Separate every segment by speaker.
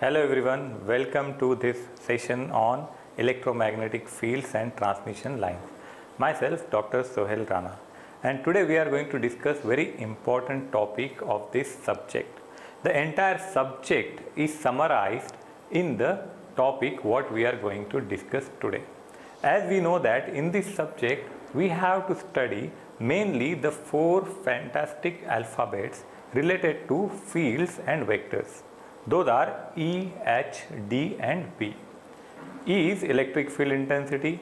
Speaker 1: Hello everyone, welcome to this session on electromagnetic fields and transmission lines. Myself Dr. Sohail Rana, and today we are going to discuss very important topic of this subject. The entire subject is summarized in the topic what we are going to discuss today. As we know that in this subject we have to study mainly the four fantastic alphabets related to fields and vectors. Those are E, H, D and B. E is electric field intensity,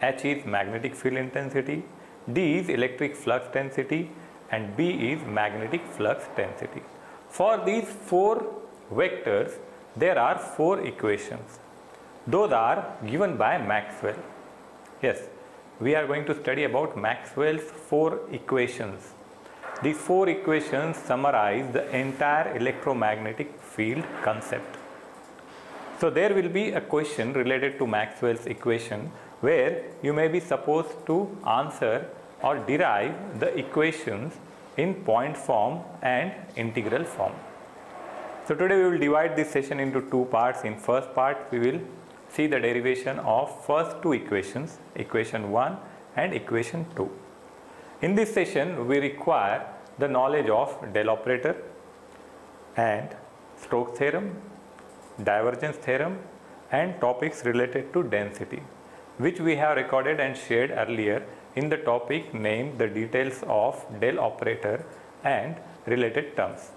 Speaker 1: H is magnetic field intensity, D is electric flux density and B is magnetic flux density. For these four vectors there are four equations. Those are given by Maxwell. Yes, we are going to study about Maxwell's four equations. These four equations summarize the entire electromagnetic field concept. So there will be a question related to Maxwell's equation where you may be supposed to answer or derive the equations in point form and integral form. So today we will divide this session into two parts. In first part we will see the derivation of first two equations, equation 1 and equation 2. In this session we require the knowledge of del operator and Stokes theorem, divergence theorem and topics related to density, which we have recorded and shared earlier in the topic named the details of del operator and related terms.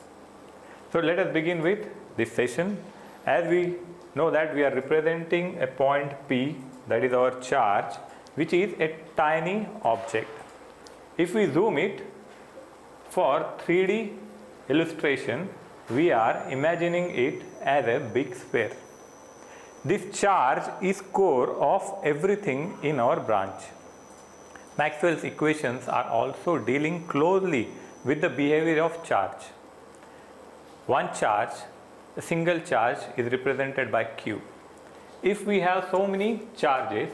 Speaker 1: So let us begin with this session. As we know that we are representing a point P, that is our charge, which is a tiny object. If we zoom it for 3D illustration, we are imagining it as a big sphere. This charge is core of everything in our branch. Maxwell's equations are also dealing closely with the behavior of charge. One charge, a single charge, is represented by Q. If we have so many charges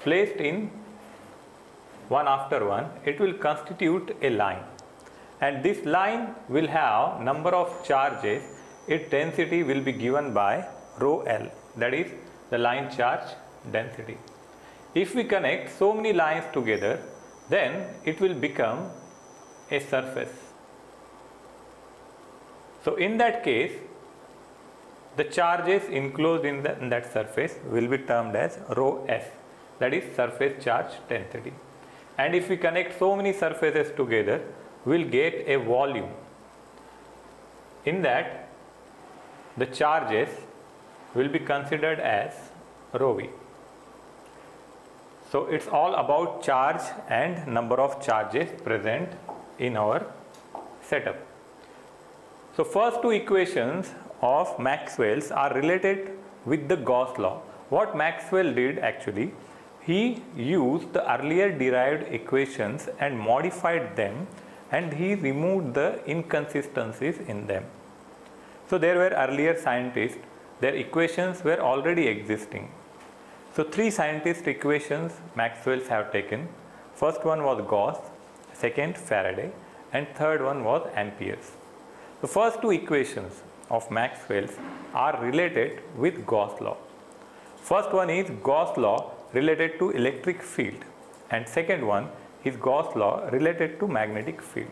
Speaker 1: placed in one after one, it will constitute a line. And this line will have number of charges. Its density will be given by rho L, that is the line charge density. If we connect so many lines together, then it will become a surface. So in that case, the charges enclosed in that surface will be termed as rho S, that is surface charge density. And if we connect so many surfaces together, we will get a volume. In that, the charges will be considered as rho V. So it's all about charge and number of charges present in our setup. So first two equations of Maxwell's are related with the Gauss law. What Maxwell did actually, he used the earlier derived equations and modified them, and he removed the inconsistencies in them. So there were earlier scientists, their equations were already existing. So three scientist equations Maxwell's have taken. First one was Gauss, second Faraday, and third one was Ampere's. The first two equations of Maxwell's are related with Gauss law. First one is Gauss law related to electric field, and second one is Gauss law related to magnetic field.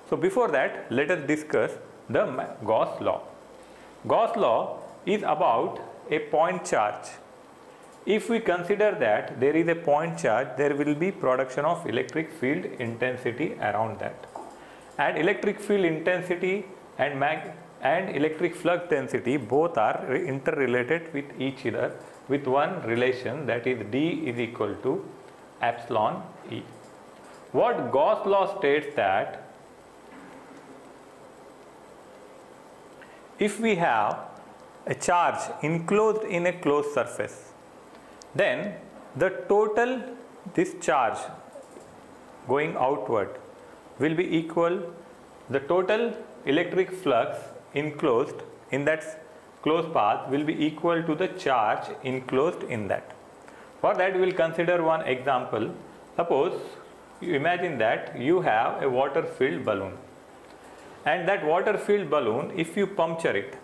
Speaker 1: So before that, let us discuss the Gauss law. Gauss law is about a point charge. If we consider that there is a point charge, there will be production of electric field intensity around that. And electric field intensity and electric flux density both are interrelated with each other with one relation, that is D is equal to epsilon E. What Gauss law states that if we have a charge enclosed in a closed surface, then the total this charge going outward will be equal, the total electric flux enclosed in that closed path will be equal to the charge enclosed in that. For that we will consider one example. Suppose you imagine that you have a water filled balloon, and that water filled balloon, if you puncture it,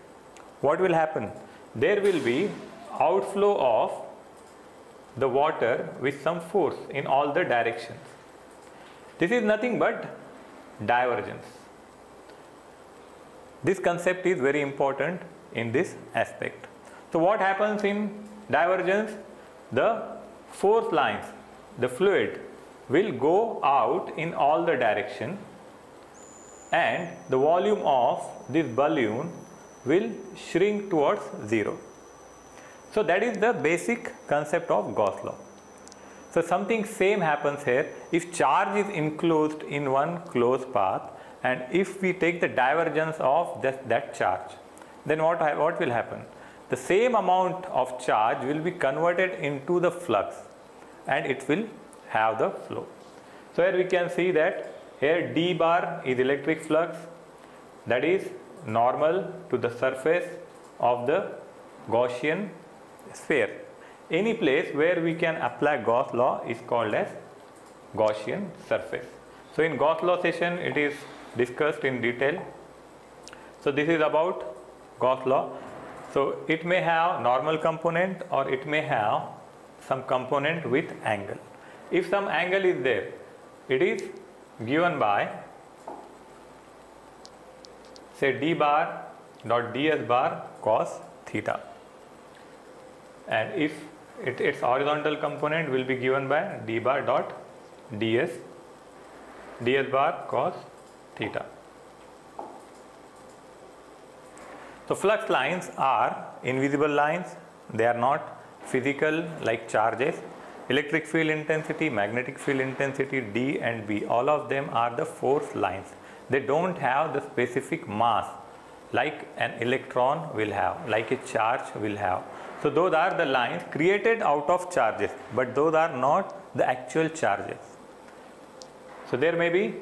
Speaker 1: what will happen? There will be outflow of the water with some force in all the directions. This is nothing but divergence. This concept is very important in this aspect. So what happens in divergence? The force lines, the fluid will go out in all the direction, and the volume of this balloon will shrink towards zero. So that is the basic concept of Gauss law. So something same happens here. If charge is enclosed in one closed path, and if we take the divergence of that charge, then what will happen? The same amount of charge will be converted into the flux, and it will have the flow. So here we can see that here d bar is electric flux, that is normal to the surface of the Gaussian sphere. Any place where we can apply Gauss law is called as Gaussian surface. So in Gauss law session it is discussed in detail. So this is about Gauss law. So it may have normal component or it may have some component with angle. If some angle is there, it is given by, say, d bar dot ds bar cos theta, and if its horizontal component will be given by d bar dot ds bar cos theta. So flux lines are invisible lines. They are not physical like charges. Electric field intensity, magnetic field intensity, D and B, all of them are the force lines. They don't have the specific mass like an electron will have, like a charge will have. So those are the lines created out of charges, but those are not the actual charges. So there may be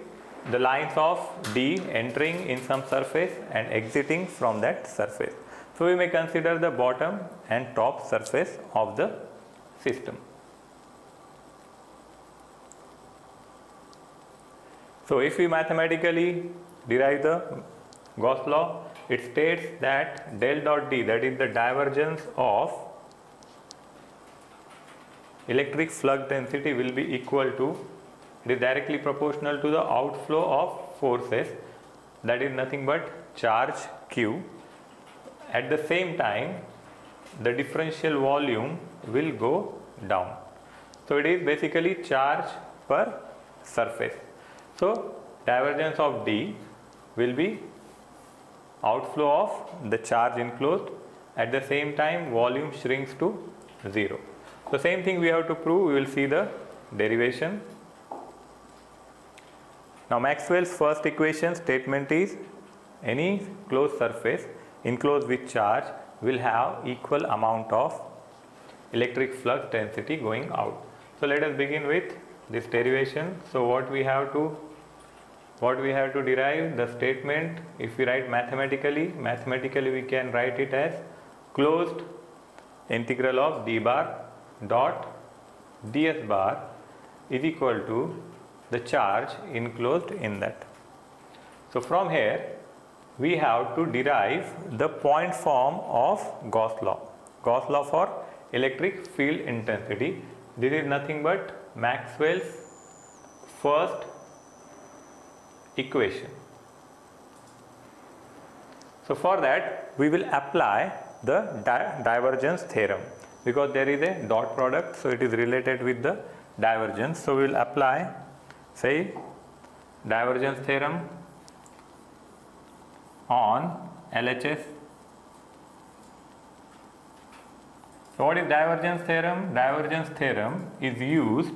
Speaker 1: the lines of D entering in some surface and exiting from that surface. So we may consider the bottom and top surface of the system. So if we mathematically derive the Gauss law, it states that del dot D, that is the divergence of electric flux density, will be equal to, it is directly proportional to the outflow of forces, that is nothing but charge Q. At the same time, the differential volume will go down. So it is basically charge per surface. So divergence of D will be outflow of the charge enclosed, at the same time volume shrinks to 0. So same thing we have to prove. We will see the derivation. Now Maxwell's first equation statement is any closed surface enclosed with charge will have equal amount of electric flux density going out. So let us begin with this derivation. So what we have to derive the statement. If we write mathematically we can write it as closed integral of d bar dot ds bar is equal to the charge enclosed in that. So from here we have to derive the point form of Gauss law. Gauss law for electric field intensity. This is nothing but Maxwell's first equation. So for that we will apply the divergence theorem, because there is a dot product, so it is related with the divergence. So we will apply, say, divergence theorem on LHS. So what is divergence theorem? Divergence theorem is used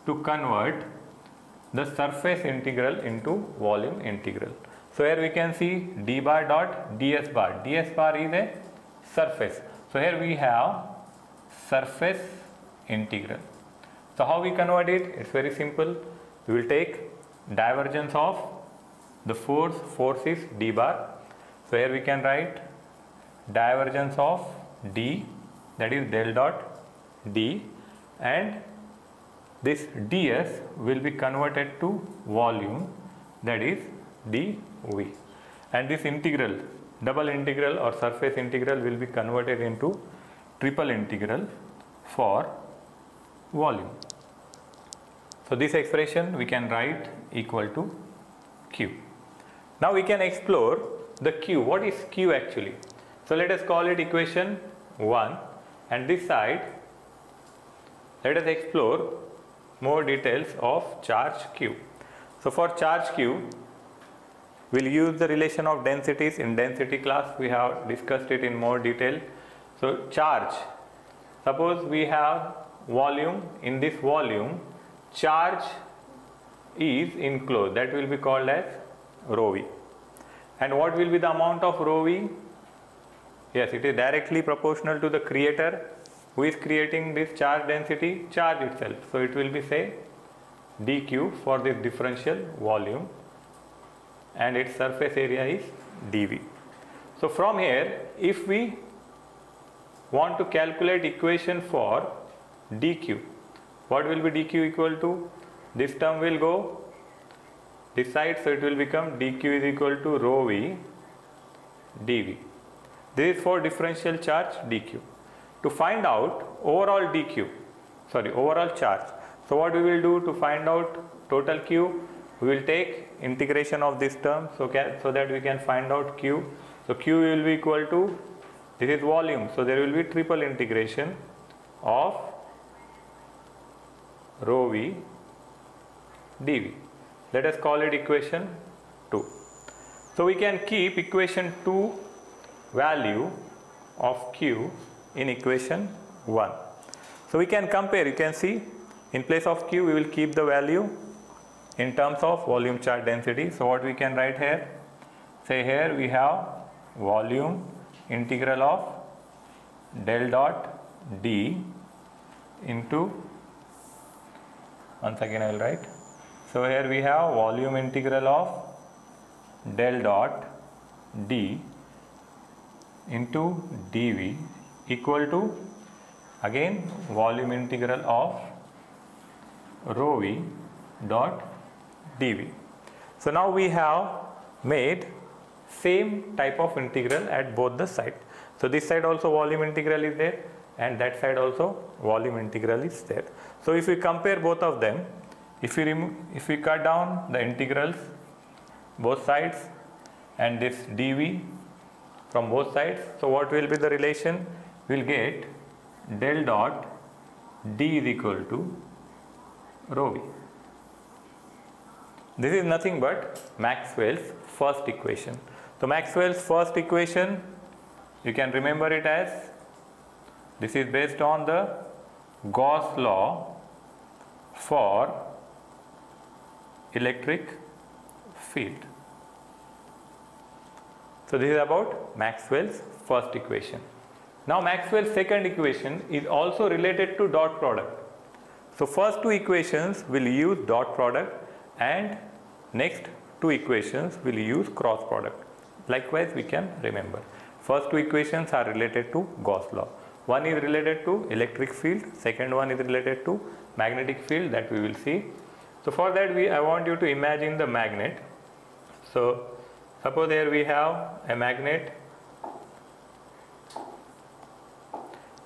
Speaker 1: to convert the surface integral into volume integral. So here we can see d bar dot ds bar. ds bar is a surface. So here we have surface integral. So how we convert it? It's very simple. We will take divergence of the force is d bar. So here we can write divergence of d, that is del dot d, and this ds will be converted to volume, that is dv, and this integral double integral or surface integral will be converted into triple integral for volume. So this expression we can write equal to Q. Now we can explore the Q. What is Q actually? So let us call it equation 1, and this side let us explore more details of charge Q. So for charge Q, we'll use the relation of densities. In density class we have discussed it in more detail. So charge, suppose we have volume. In this volume, charge is enclosed, that will be called as rho v. And what will be the amount of rho v? Yes, it is directly proportional to the creator. Who is creating this charge density? Charge itself. So it will be, say, dq for this differential volume, and its surface area is dv. So from here, if we want to calculate equation for dq, what will be dq equal to? This term will go this side, so it will become dq is equal to rho v dv. This is for differential charge dq. To find out overall charge, so what we will do to find out total q? We will take integration of this term, so that we can find out q. So q will be equal to, this is volume, so there will be triple integration of rho v dv. Let us call it equation 2. So we can keep equation 2 value of q in equation 1. So we can compare. You can see in place of q we will keep the value in terms of volume charge density. So what we can write here? Say here we have volume integral of del dot d into, once again I will write. So here we have volume integral of del dot d into dv equal to, again, volume integral of rho v dot dv. So now we have made same type of integral at both the sides. So this side also volume integral is there, and that side also volume integral is there. So if we compare both of them, if we cut down the integrals both sides and this dv from both sides, so what will be the relation? We will get del dot d is equal to rho v. This is nothing but Maxwell's first equation. So Maxwell's first equation, you can remember it as, this is based on the Gauss law for electric field. So this is about Maxwell's first equation. Now Maxwell's second equation is also related to dot product. So first two equations will use dot product, and next two equations will use cross product. Likewise we can remember. First two equations are related to Gauss law. One is related to electric field, second one is related to magnetic field, that we will see. So for that I want you to imagine the magnet. So suppose here we have a magnet.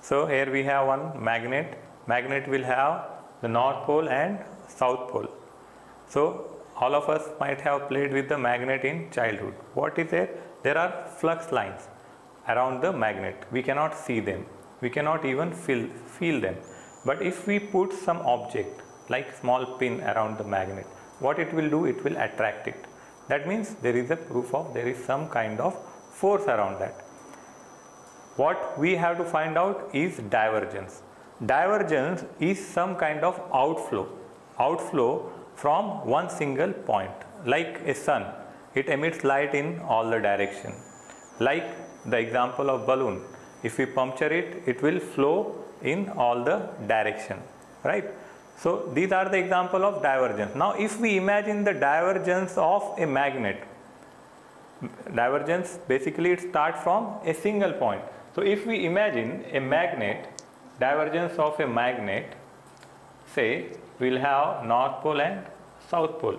Speaker 1: So here we have one magnet. Magnet will have the north pole and south pole. So all of us might have played with the magnet in childhood. What is there? There are flux lines around the magnet. We cannot see them. We cannot even feel them. But if we put some object like small pin around the magnet, what it will do? It will attract it. That means there is a proof of there is some kind of force around that. What we have to find out is divergence. Divergence is some kind of outflow from one single point. Like a sun, it emits light in all the direction. Like the example of balloon, if we puncture it, it will flow in all the direction, right? So these are the example of divergence. Now if we imagine the divergence of a magnet, divergence basically it starts from a single point. So if we imagine a magnet, divergence of a magnet, say we will have north pole and south pole.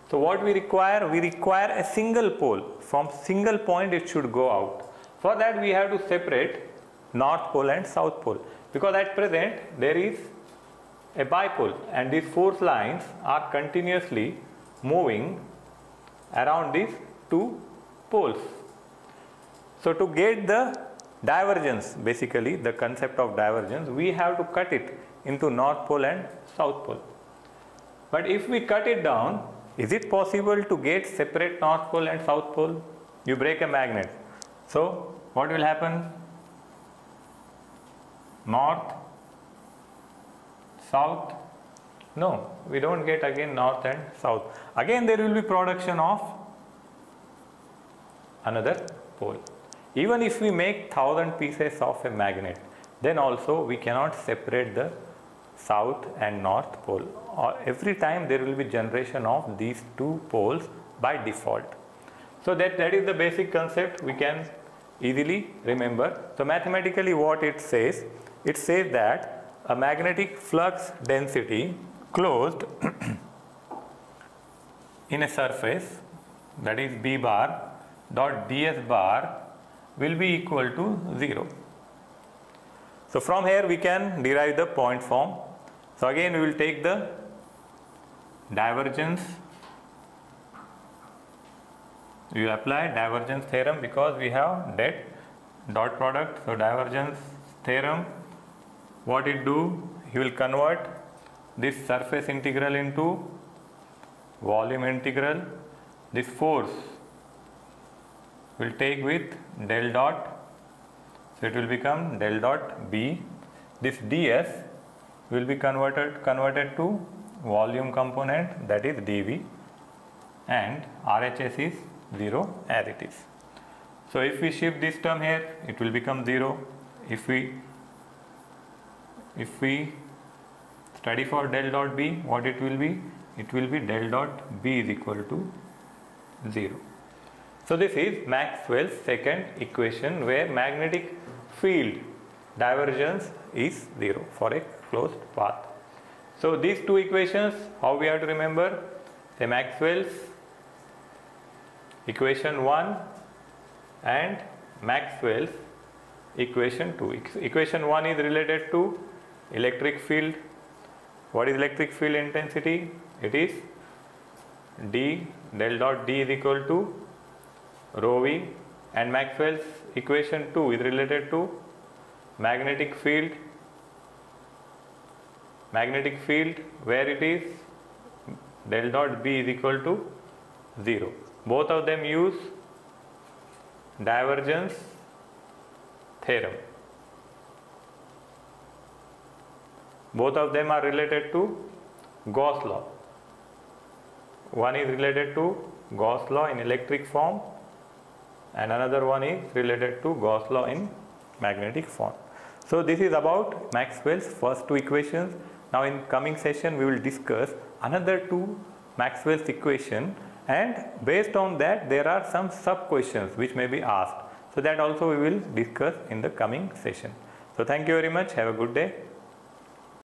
Speaker 1: So what we require? We require a single pole. From single point it should go out. For that we have to separate north pole and south pole, because at present there is a bipole and these force lines are continuously moving around these two poles. So to get the divergence, basically the concept of divergence, we have to cut it into north pole and south pole. But if we cut it down, is it possible to get separate north pole and south pole? You break a magnet. So what will happen? North, south? No, we don't get again north and south. Again there will be production of another pole. Even if we make 1000 pieces of a magnet, then also we cannot separate the south and north pole. Every time there will be generation of these two poles by default. So that is the basic concept we can easily remember. So mathematically what it says that a magnetic flux density closed in a surface, that is B bar dot ds bar, will be equal to 0. So from here we can derive the point form. So again we will take the divergence. We will apply divergence theorem because we have that dot product. So divergence theorem, what it do? He will convert this surface integral into volume integral. This force will take with del dot, so it will become del dot B. This ds will be converted to volume component, that is dV, and RHS is 0 as it is. So if we shift this term here, it will become 0. If we study for del dot B, what it will be? It will be del dot B is equal to 0. So this is Maxwell's second equation, where magnetic field divergence is 0 for a closed path. So these two equations, how we have to remember? The Maxwell's equation 1 and Maxwell's equation 2. Equation 1 is related to electric field. What is electric field intensity? It is D, del dot D is equal to rho V, and Maxwell's equation 2 is related to magnetic field. Magnetic field, where it is del dot B is equal to 0. Both of them use divergence theorem. Both of them are related to Gauss law. One is related to Gauss law in electric form, and another one is related to Gauss law in magnetic form. So this is about Maxwell's first two equations. Now in coming session we will discuss another two Maxwell's equation, and based on that there are some sub questions which may be asked. So that also we will discuss in the coming session. So thank you very much. Have a good day.